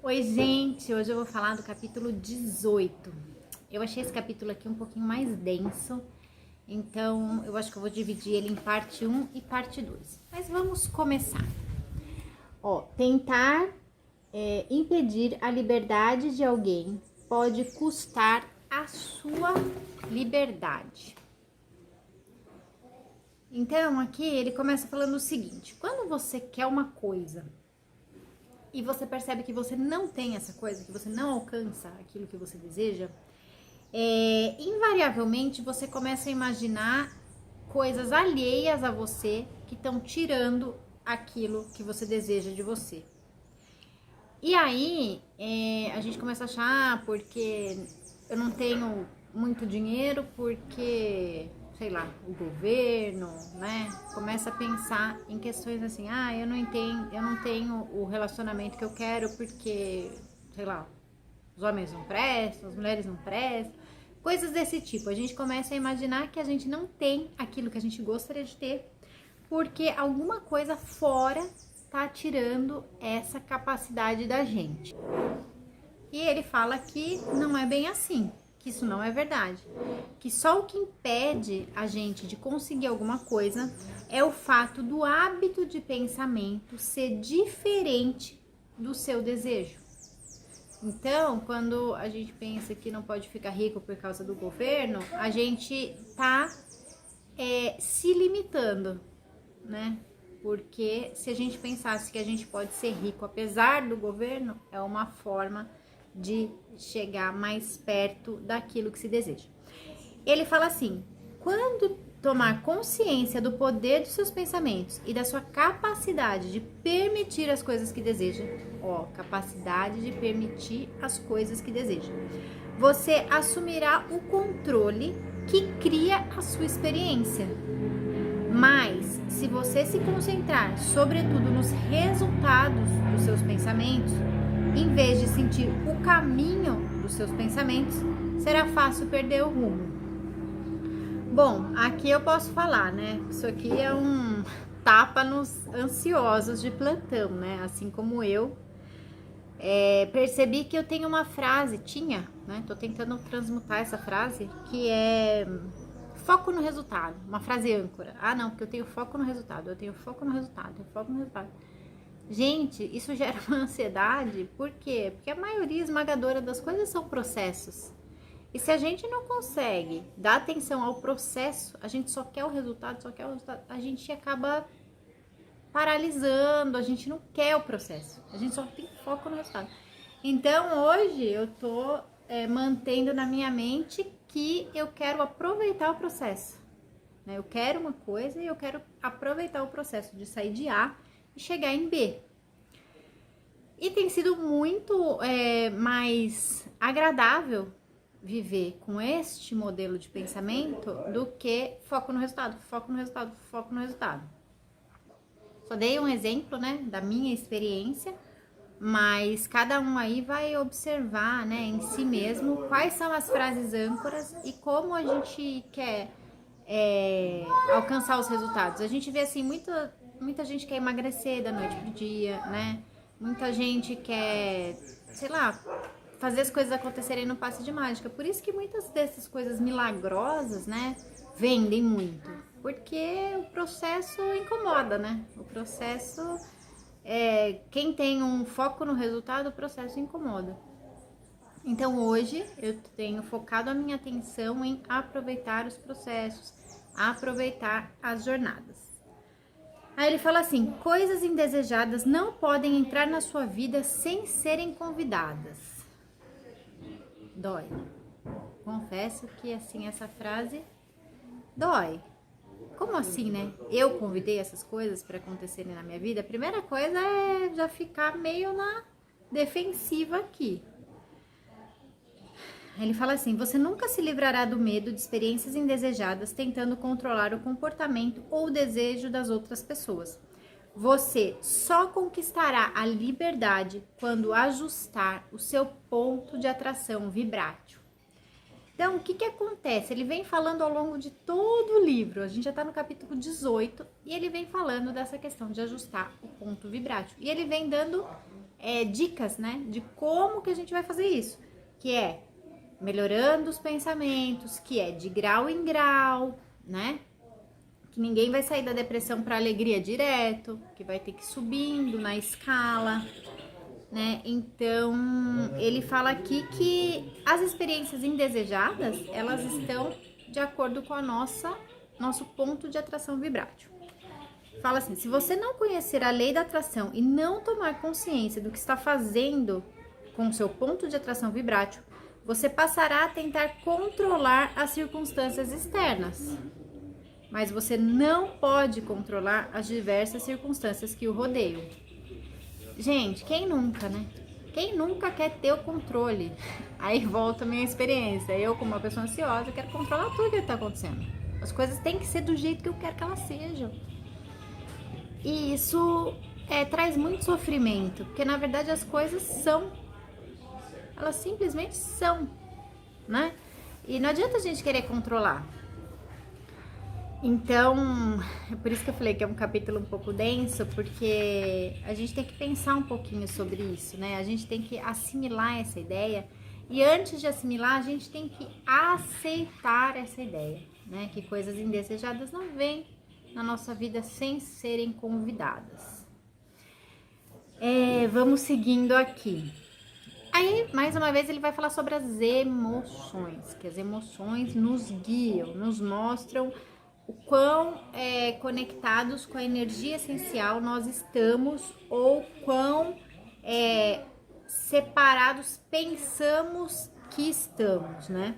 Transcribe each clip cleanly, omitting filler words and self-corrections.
Oi, gente! Hoje eu vou falar do capítulo 18. Eu achei esse capítulo aqui um pouquinho mais denso, então eu acho que eu vou dividir ele em parte 1 e parte 2. Mas vamos começar. Tentar impedir a liberdade de alguém pode custar a sua liberdade. Então, aqui ele começa falando o seguinte: quando você quer uma coisa e você percebe que você não tem essa coisa, que você não alcança aquilo que você deseja, invariavelmente você começa a imaginar coisas alheias a você que estão tirando aquilo que você deseja de você. E aí a gente começa a achar, porque eu não tenho muito dinheiro, porque sei lá, o governo, né, começa a pensar em questões assim, eu não tenho o relacionamento que eu quero porque, sei lá, os homens não prestam, as mulheres não prestam, coisas desse tipo. A gente começa a imaginar que a gente não tem aquilo que a gente gostaria de ter, porque alguma coisa fora tá tirando essa capacidade da gente. E ele fala que não é bem assim, que isso não é verdade, que só o que impede a gente de conseguir alguma coisa é o fato do hábito de pensamento ser diferente do seu desejo. Então, quando a gente pensa que não pode ficar rico por causa do governo, a gente tá se limitando, né? Porque se a gente pensasse que a gente pode ser rico apesar do governo, é uma forma de chegar mais perto daquilo que se deseja. Ele fala assim: quando tomar consciência do poder dos seus pensamentos e da sua capacidade de permitir as coisas que deseja, capacidade de permitir as coisas que deseja, você assumirá o controle que cria a sua experiência. Mas, se você se concentrar, sobretudo, nos resultados dos seus pensamentos, em vez de sentir o caminho dos seus pensamentos, será fácil perder o rumo. Bom, aqui eu posso falar, né? Isso aqui é um tapa nos ansiosos de plantão, né? Assim como eu percebi que eu tenho uma frase, né? Tô tentando transmutar essa frase, que é foco no resultado, uma frase âncora. Não, porque eu tenho foco no resultado, eu tenho foco no resultado, eu tenho foco no resultado. Gente, isso gera uma ansiedade, por quê? Porque a maioria esmagadora das coisas são processos. E se a gente não consegue dar atenção ao processo, a gente só quer o resultado, a gente acaba paralisando, a gente não quer o processo, a gente só tem foco no resultado. Então, hoje eu tô mantendo na minha mente que eu quero aproveitar o processo, né? Eu quero uma coisa e eu quero aproveitar o processo de sair de A e chegar em B. E tem sido muito mais agradável viver com este modelo de pensamento do que foco no resultado, foco no resultado, foco no resultado. Só dei um exemplo, né, da minha experiência, mas cada um aí vai observar, né, em si mesmo quais são as frases âncoras e como a gente quer alcançar os resultados. A gente vê assim, muita gente quer emagrecer da noite pro dia, né? Muita gente quer, sei lá, fazer as coisas acontecerem no passe de mágica. Por isso que muitas dessas coisas milagrosas, né, vendem muito. Porque o processo incomoda, né? O processo, quem tem um foco no resultado, o processo incomoda. Então hoje eu tenho focado a minha atenção em aproveitar os processos, aproveitar as jornadas. Aí ele fala assim: coisas indesejadas não podem entrar na sua vida sem serem convidadas. Dói. Confesso que assim, essa frase dói. Como assim, né? Eu convidei essas coisas para acontecerem na minha vida? A primeira coisa é já ficar meio na defensiva aqui. Ele fala assim: você nunca se livrará do medo de experiências indesejadas tentando controlar o comportamento ou o desejo das outras pessoas. Você só conquistará a liberdade quando ajustar o seu ponto de atração vibrátil. Então, o que acontece? Ele vem falando ao longo de todo o livro, a gente já está no capítulo 18, e ele vem falando dessa questão de ajustar o ponto vibrátil. E ele vem dando dicas, né, de como que a gente vai fazer isso, que é melhorando os pensamentos, que é de grau em grau, né, que ninguém vai sair da depressão para alegria direto, que vai ter que ir subindo na escala, né? Então, ele fala aqui que as experiências indesejadas, elas estão de acordo com a nosso ponto de atração vibrátil. Fala assim: se você não conhecer a lei da atração e não tomar consciência do que está fazendo com o seu ponto de atração vibrátil, você passará a tentar controlar as circunstâncias externas. Mas você não pode controlar as diversas circunstâncias que o rodeiam. Gente, quem nunca, né? Quem nunca quer ter o controle? Aí volta a minha experiência. Eu, como uma pessoa ansiosa, quero controlar tudo que está acontecendo. As coisas têm que ser do jeito que eu quero que elas sejam. E isso traz muito sofrimento, porque na verdade as coisas são. Elas simplesmente são, né? E não adianta a gente querer controlar. Então, é por isso que eu falei que é um capítulo um pouco denso, porque a gente tem que pensar um pouquinho sobre isso, né? A gente tem que assimilar essa ideia e antes de assimilar, a gente tem que aceitar essa ideia, né? Que coisas indesejadas não vêm na nossa vida sem serem convidadas. Vamos seguindo aqui. Aí, mais uma vez, ele vai falar sobre as emoções, que as emoções nos guiam, nos mostram o quão conectados com a energia essencial nós estamos ou quão separados pensamos que estamos, né?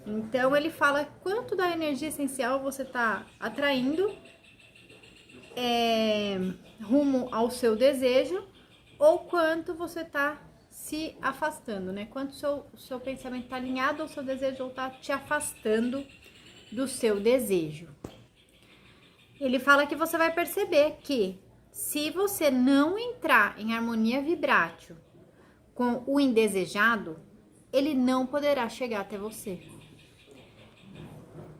Então, ele fala quanto da energia essencial você está atraindo rumo ao seu desejo ou quanto você está se afastando, né? Quanto o seu pensamento está alinhado ao seu desejo ou está te afastando do seu desejo. Ele fala que você vai perceber que se você não entrar em harmonia vibrátil com o indesejado, ele não poderá chegar até você.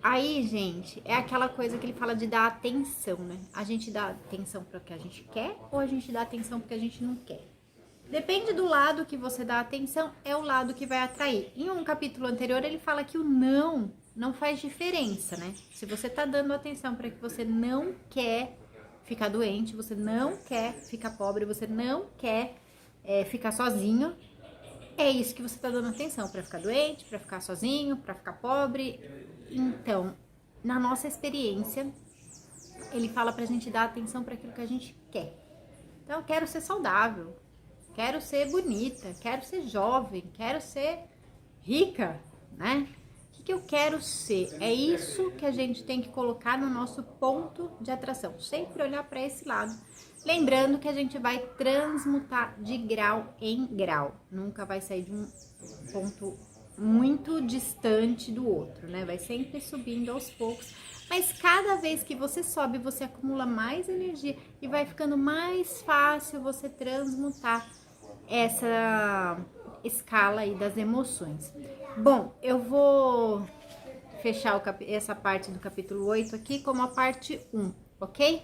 Aí, gente, é aquela coisa que ele fala de dar atenção, né? A gente dá atenção para o que a gente quer ou a gente dá atenção porque a gente não quer? Depende do lado que você dá atenção, é o lado que vai atrair. Em um capítulo anterior, ele fala que o não faz diferença, né? Se você tá dando atenção para que você não quer ficar doente, você não quer ficar pobre, você não quer ficar sozinho, é isso que você tá dando atenção, para ficar doente, para ficar sozinho, para ficar pobre. Então, na nossa experiência, ele fala pra gente dar atenção para aquilo que a gente quer. Então, eu quero ser saudável, quero ser bonita, quero ser jovem, quero ser rica, né? O que eu quero ser? É isso que a gente tem que colocar no nosso ponto de atração. Sempre olhar para esse lado. Lembrando que a gente vai transmutar de grau em grau. Nunca vai sair de um ponto muito distante do outro, né? Vai sempre subindo aos poucos. Mas cada vez que você sobe, você acumula mais energia e vai ficando mais fácil você transmutar essa escala aí das emoções. Bom, eu vou fechar essa parte do capítulo 8 aqui como a parte 1, ok?